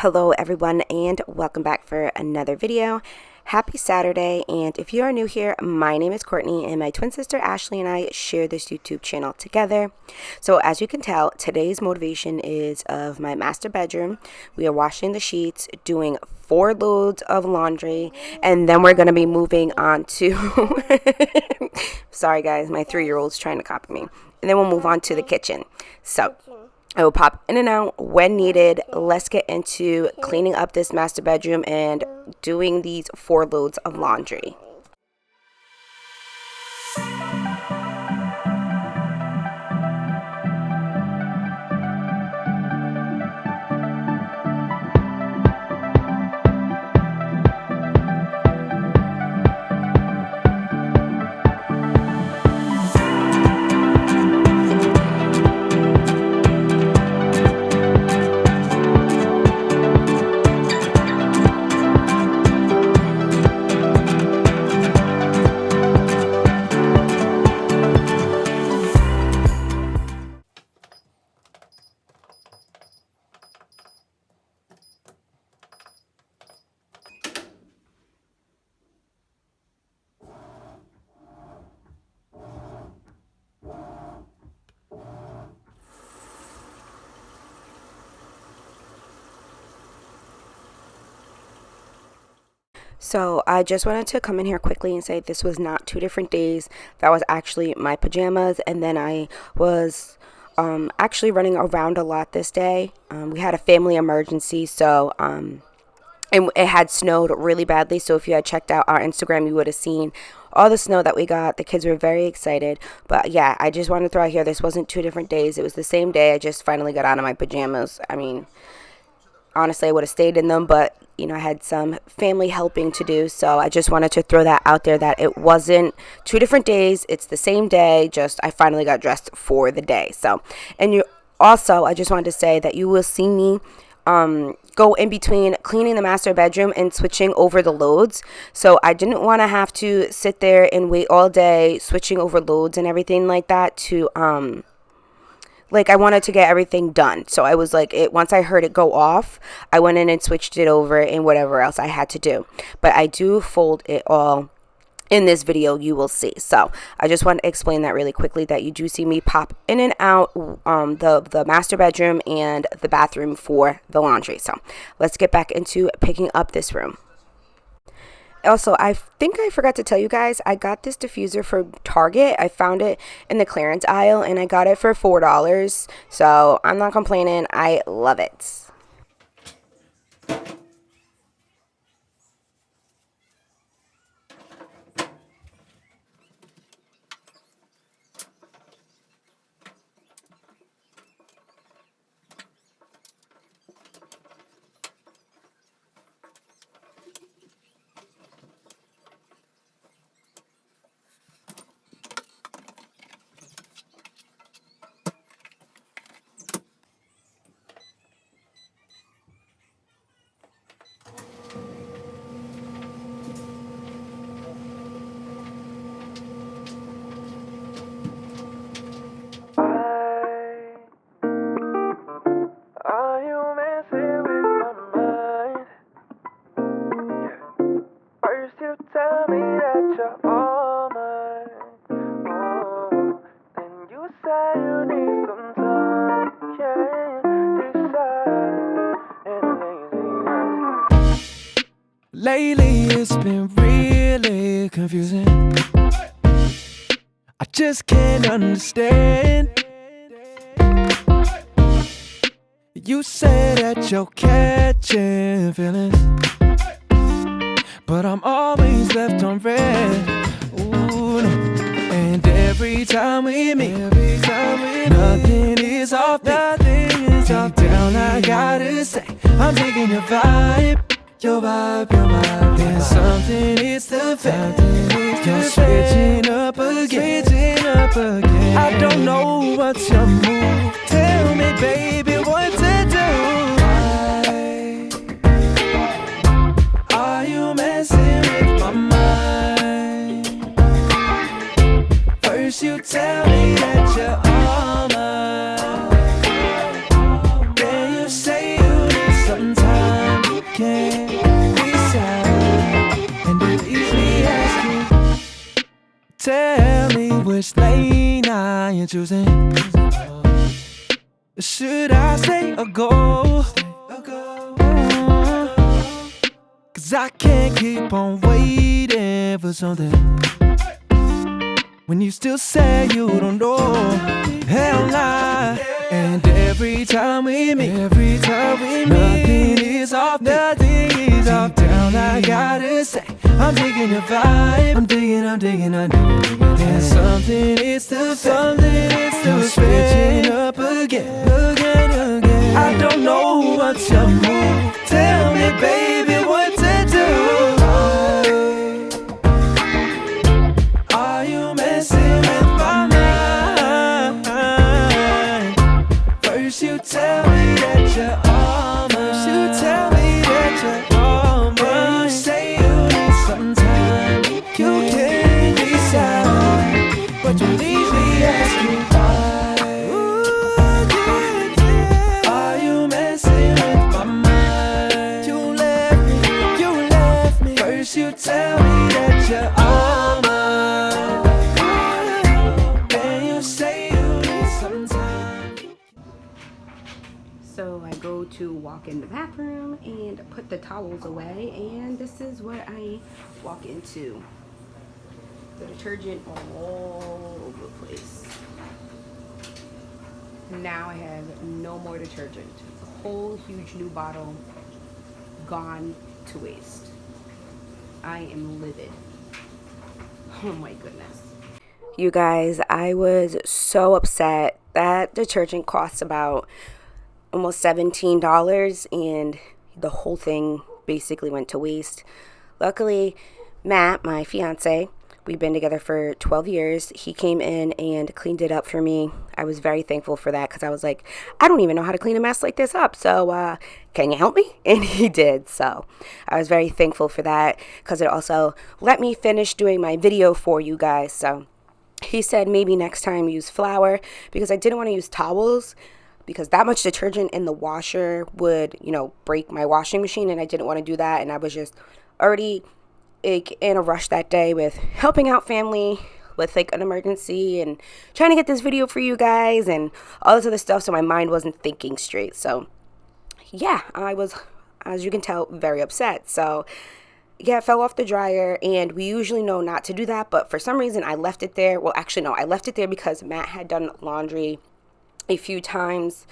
Hello everyone and welcome back for another video. Happy Saturday, and if you are new here, my name is Courtney and my twin sister Ashley and I share this YouTube channel together. So as you can tell, today's motivation is of my master bedroom. We are washing the sheets, doing 4 loads of laundry, and then we're going to be moving on to sorry guys, my 3-year-old's trying to copy me. And then we'll move on to the kitchen. So I will pop in and out when needed. Let's get into cleaning up this master bedroom and doing these 4 loads of laundry. So I just wanted to come in here quickly and say this was not 2 different days. That was actually my pajamas, and then I was actually running around a lot this day. We had a family emergency, so and it had snowed really badly. So if you had checked out our Instagram, you would have seen all the snow that we got. The kids were very excited. But yeah, I just wanted to throw out here, this wasn't 2 different days. It was the same day. I just finally got out of my pajamas. I mean, honestly, I would have stayed in them, but you know, I had some family helping to do, so I just wanted to throw that out there that it wasn't 2 different days. It's the same day, just I finally got dressed for the day. So, and you also, I just wanted to say that you will see me go in between cleaning the master bedroom and switching over the loads. So I didn't want to have to sit there and wait all day switching over loads and everything like that to like, I wanted to get everything done. So I was like, once I heard it go off, I went in and switched it over and whatever else I had to do. But I do fold it all in this video, you will see. So I just want to explain that really quickly, that you do see me pop in and out the master bedroom and the bathroom for the laundry. So let's get back into picking up this room. Also, I think I forgot to tell you guys, I got this diffuser for Target. I found it in the clearance aisle and I got it for $4. So I'm not complaining. I love it. Tell me that you're all mine. Oh, and you say you need some time. Can't decide. And lately it's been really confusing. I just can't understand. You say that you're catching feelings, but I'm always left on red. Ooh, no. And every time we meet, nothing is off, Deep down I gotta say, I'm taking your vibe. There's something, it's the fact you're switching up again. I don't know what's your move. Tell me, baby, what to do. Why are you messing with my mind? First you tell me that you're all mine, then you say you need some time. which lane I am choosing. Should I stay or go? Cause I can't keep on waiting for something when you still say you don't know. Hell nah. And every time we meet, nothing is off, Deep down I gotta say, I'm digging your vibe. I'm digging. And something is to switching up again. I don't know what's your move. Tell me, baby, what to do. Are you messing with my mind? First you tell me that you're all mine. Then you say you need some time. You can't decide, but you leave me asking why. Are you messing with my mind? You left me. First you tell me that you're all mine. Then you say you need some time. So I go to walk in the bathroom and put the towels away, and this is what I walk into. The detergent all over the place. Now I have no more detergent. A whole huge new bottle gone to waste. I am livid. Oh my goodness. You guys, I was so upset. That detergent costs about almost $17, and the whole thing basically went to waste. Luckily, Matt, my fiance, we've been together for 12 years. He came in and cleaned it up for me. I was very thankful for that because I was like, I don't even know how to clean a mess like this up. So can you help me? And he did. So I was very thankful for that because it also let me finish doing my video for you guys. So he said maybe next time use flour because I didn't want to use towels because that much detergent in the washer would, break my washing machine, and I didn't want to do that. And I was just already in a rush that day with helping out family with an emergency and trying to get this video for you guys and all this other stuff, so my mind wasn't thinking straight. So yeah, I was, as you can tell, very upset. So yeah, it fell off the dryer, and we usually know not to do that, but for some reason I left it there. Well, actually no, I left it there because Matt had done laundry a few times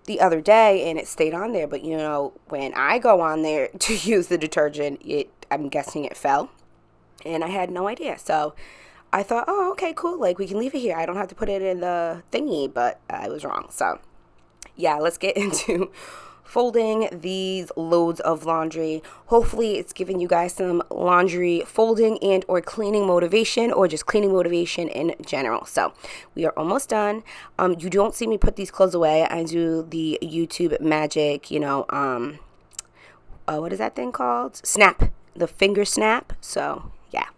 the other day, and it stayed on there. But when I go on there to use the detergent, I'm guessing it fell, and I had no idea. So I thought, oh, okay, cool, we can leave it here, I don't have to put it in the thingy, but I was wrong. So yeah, let's get into folding these loads of laundry. Hopefully it's giving you guys some laundry folding and or cleaning motivation, or just cleaning motivation in general. So we are almost done. You don't see me put these clothes away. I do the YouTube magic, what is that thing called? Snap, the finger snap. So yeah.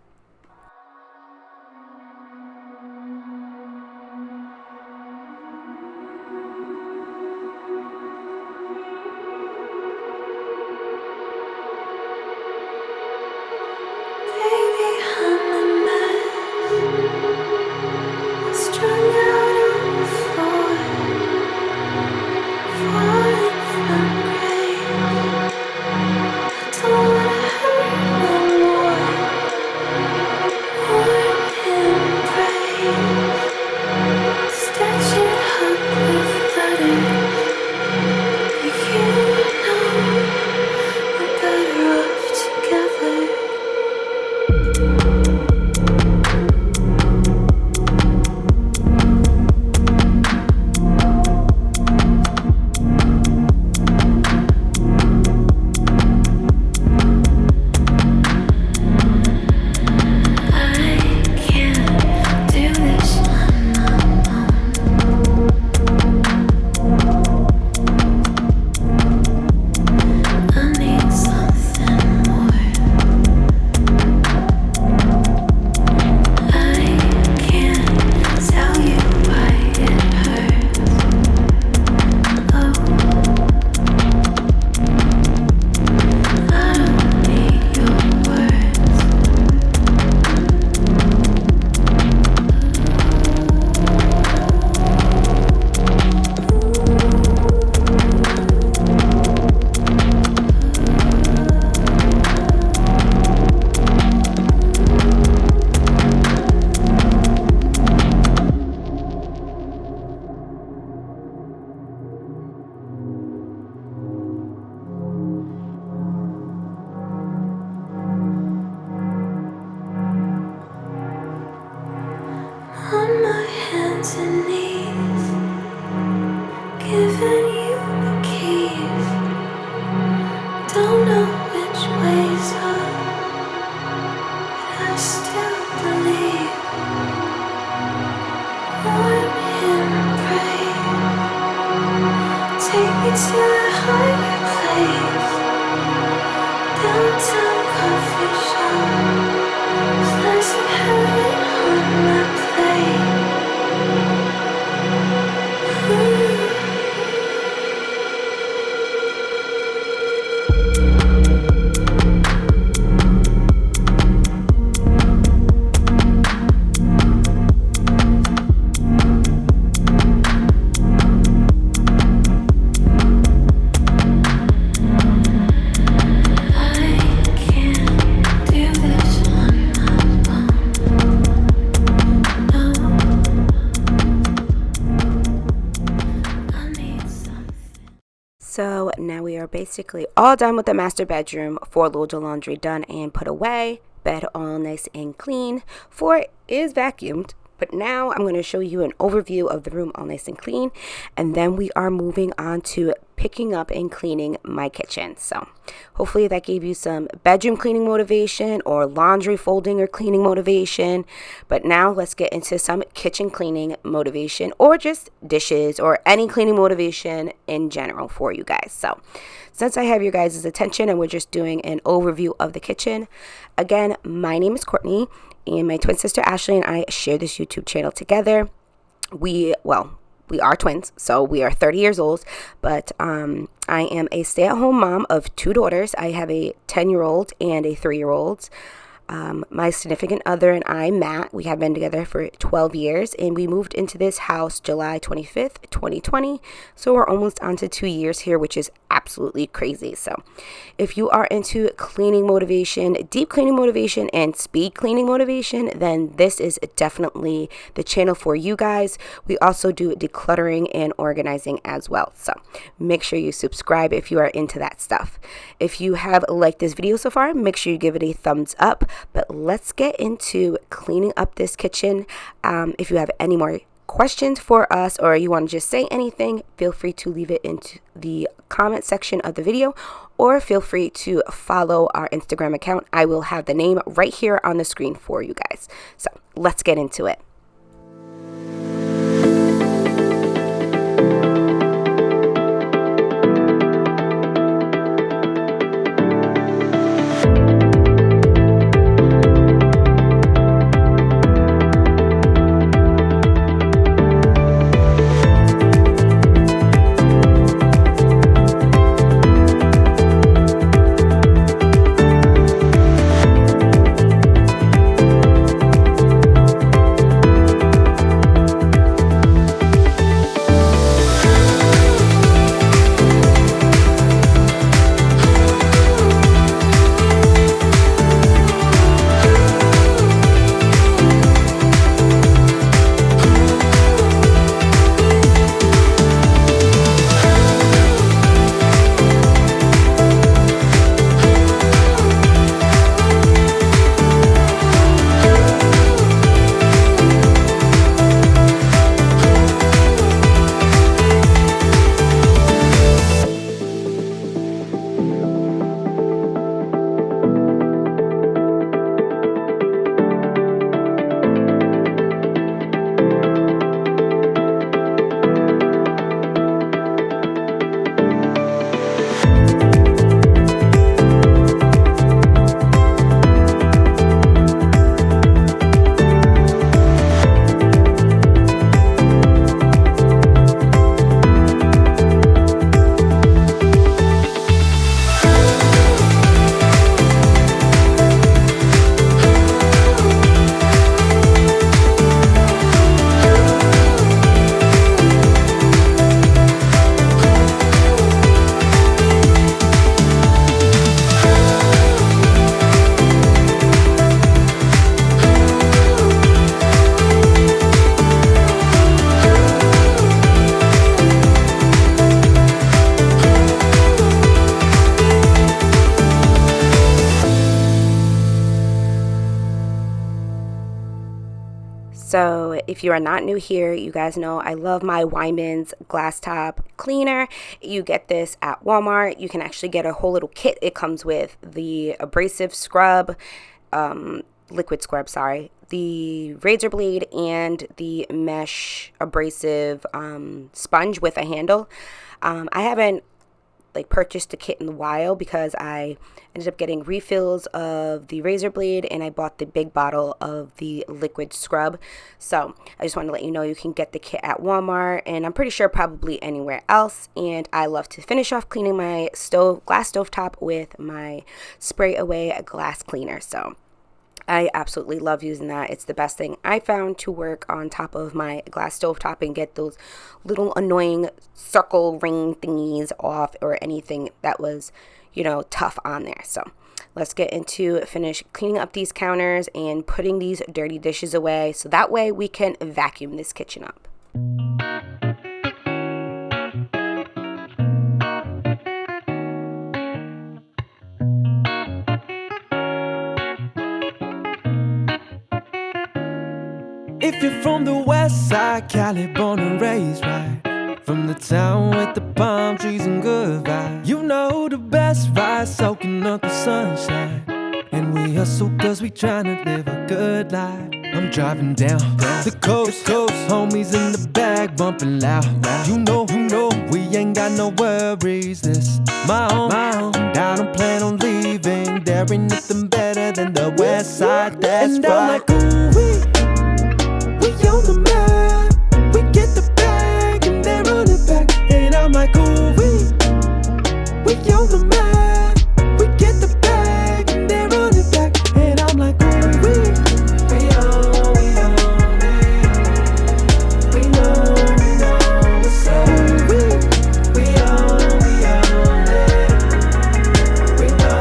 to a higher place, downtown coffee shop, slice of heaven on my plate. So now we are basically all done with the master bedroom. 4 loads of laundry done and put away. Bed all nice and clean. 4 is vacuumed. But now I'm going to show you an overview of the room all nice and clean. And then we are moving on to picking up and cleaning my kitchen. So hopefully that gave you some bedroom cleaning motivation or laundry folding or cleaning motivation. But now let's get into some kitchen cleaning motivation, or just dishes, or any cleaning motivation in general for you guys. So since I have your guys' attention and we're just doing an overview of the kitchen, again, my name is Courtney, and my twin sister Ashley and I share this YouTube channel together. We are twins, so we are 30 years old, but I am a stay-at-home mom of 2 daughters. I have a 10-year-old and a 3-year-old. My significant other and I, Matt, we have been together for 12 years, and we moved into this house July 25th, 2020. So we're almost on to 2 years here, which is absolutely crazy. So if you are into cleaning motivation, deep cleaning motivation, and speed cleaning motivation, then this is definitely the channel for you guys. We also do decluttering and organizing as well. So make sure you subscribe if you are into that stuff. If you have liked this video so far, make sure you give it a thumbs up. But let's get into cleaning up this kitchen. If you have any more questions for us, or you want to just say anything, feel free to leave it into the comment section of the video, or feel free to follow our Instagram account. I will have the name right here on the screen for you guys. So let's get into it. So if you are not new here, you guys know I love my Wyman's glass top cleaner. You get this at Walmart. You can actually get a whole little kit. It comes with the abrasive scrub, liquid scrub, sorry, the razor blade and the mesh abrasive sponge with a handle. I haven't purchased the kit in a while because I ended up getting refills of the razor blade and I bought the big bottle of the liquid scrub. So I just wanted to let you know you can get the kit at Walmart, and I'm pretty sure probably anywhere else. And I love to finish off cleaning my glass stovetop with my spray away glass cleaner. So I absolutely love using that. It's the best thing I found to work on top of my glass stovetop and get those little annoying circle ring thingies off, or anything that was, tough on there. So let's get into finish cleaning up these counters and putting these dirty dishes away, so that way we can vacuum this kitchen up. If you're from the west side, Cali, born and raised, right? From the town with the palm trees and good vibes, you know the best ride, soaking up the sunshine. And we hustle cause we tryna live a good life. I'm driving down the coast, homies in the back bumping loud. You know, we ain't got no worries. This my home, and I don't plan on leaving. There ain't nothing better than the west side, that's and right. I'm like, ooh, we on the map, we get the bag and then run it back. And I'm like, ooh, we on the map, we get the bag and then run it back. And I'm like, ooh, we on it. We know what's up. We on it. We know.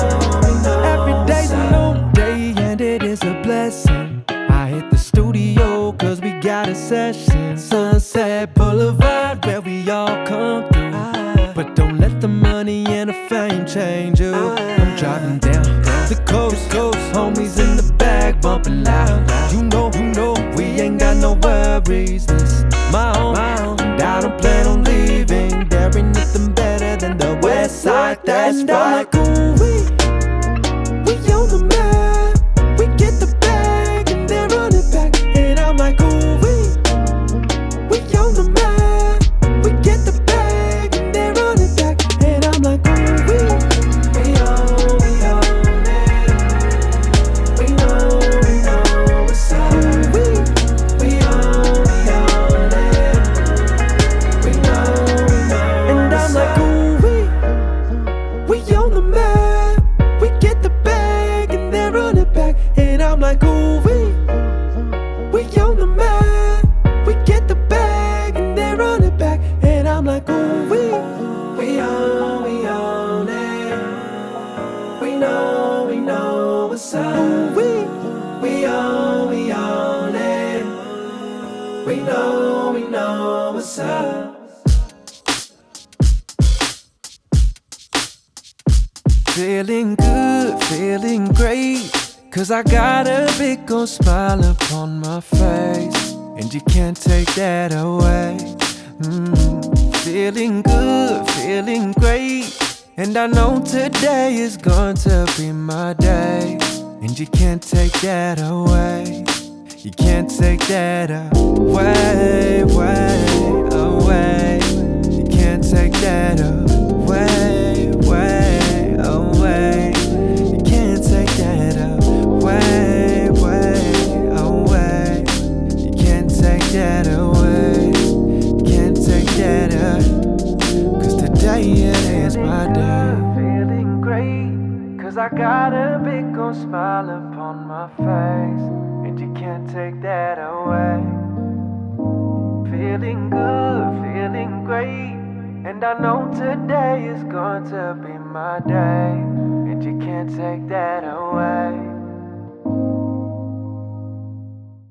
Every day's a new day and it is a blessing. I hit the studio cause we got a session. Sunset Boulevard where we all come through. But don't let the money and the fame change you. I'm driving down the coast, homies in the back bumping loud. You know, we ain't got no worries. This my home, and I don't plan on leaving. There ain't nothing better than the west side, that's and right. I'm like, ooh, we on the map, we get the bag and then run it back. And I'm like, ooh, we on the map, we get the bag and then run it back. And I'm like, ooh, we on it. We know what's up. We on it. We know. And I'm like, ooh, we on the map, we get the bag and then run it back. And I'm like, ooh, we on the map, we get the bag and then run it back. And I'm like, ooh, we on it. We know what's up. Ooh, we on it. We know what's up. Feeling good, feeling great, cause I got a big old smile upon my face, and you can't take that away. Feeling good, feeling great, and I know today is going to be my day, and you can't take that away. You can't take that away, away. You can't take that away, away. You can't take that away, away. You can't take that away. You can't take that away. Cause today it is my day. Feeling great, cause I got a big old smile upon my face, and you can't take that away. Feeling good, feeling great, and I know today is going to be my day, and you can't take that away.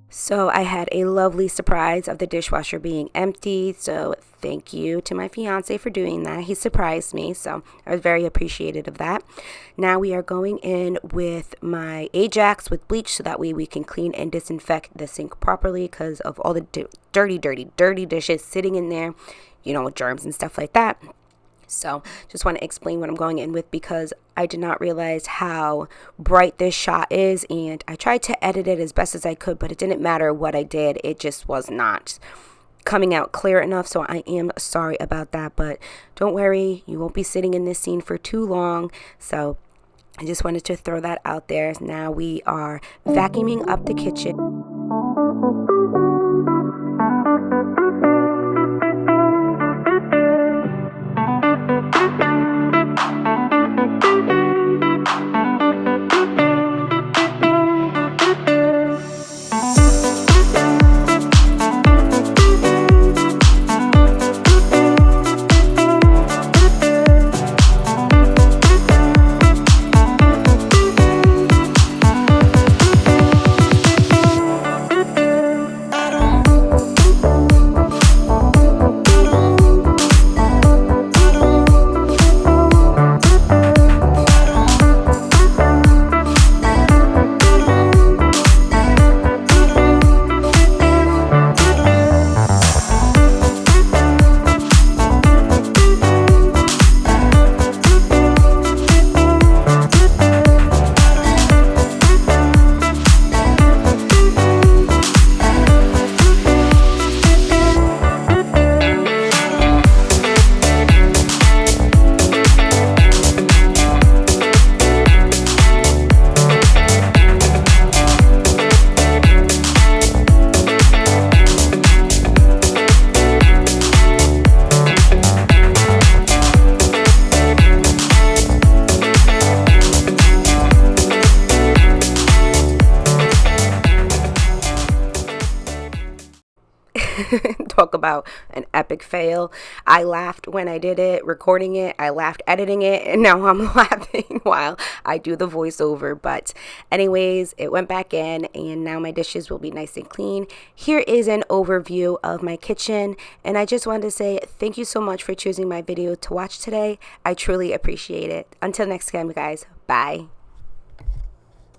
So I had a lovely surprise of the dishwasher being empty. So thank you to my fiance for doing that. He surprised me, so I was very appreciative of that. Now we are going in with my Ajax with bleach so that way we can clean and disinfect the sink properly because of all the dirty dishes sitting in there, with germs and stuff like that. So just want to explain what I'm going in with, because I did not realize how bright this shot is, and I tried to edit it as best as I could, but it didn't matter what I did. It just was not coming out clear enough, so I am sorry about that. But don't worry, you won't be sitting in this scene for too long. So I just wanted to throw that out there. Now we are vacuuming up the kitchen. Talk about an epic fail. I laughed when I did it, recording it. I laughed editing it, and now I'm laughing while I do the voiceover. But anyways, it went back in, and now my dishes will be nice and clean. Here is an overview of my kitchen, and I just wanted to say thank you so much for choosing my video to watch today. I truly appreciate it. Until next time, guys. Bye.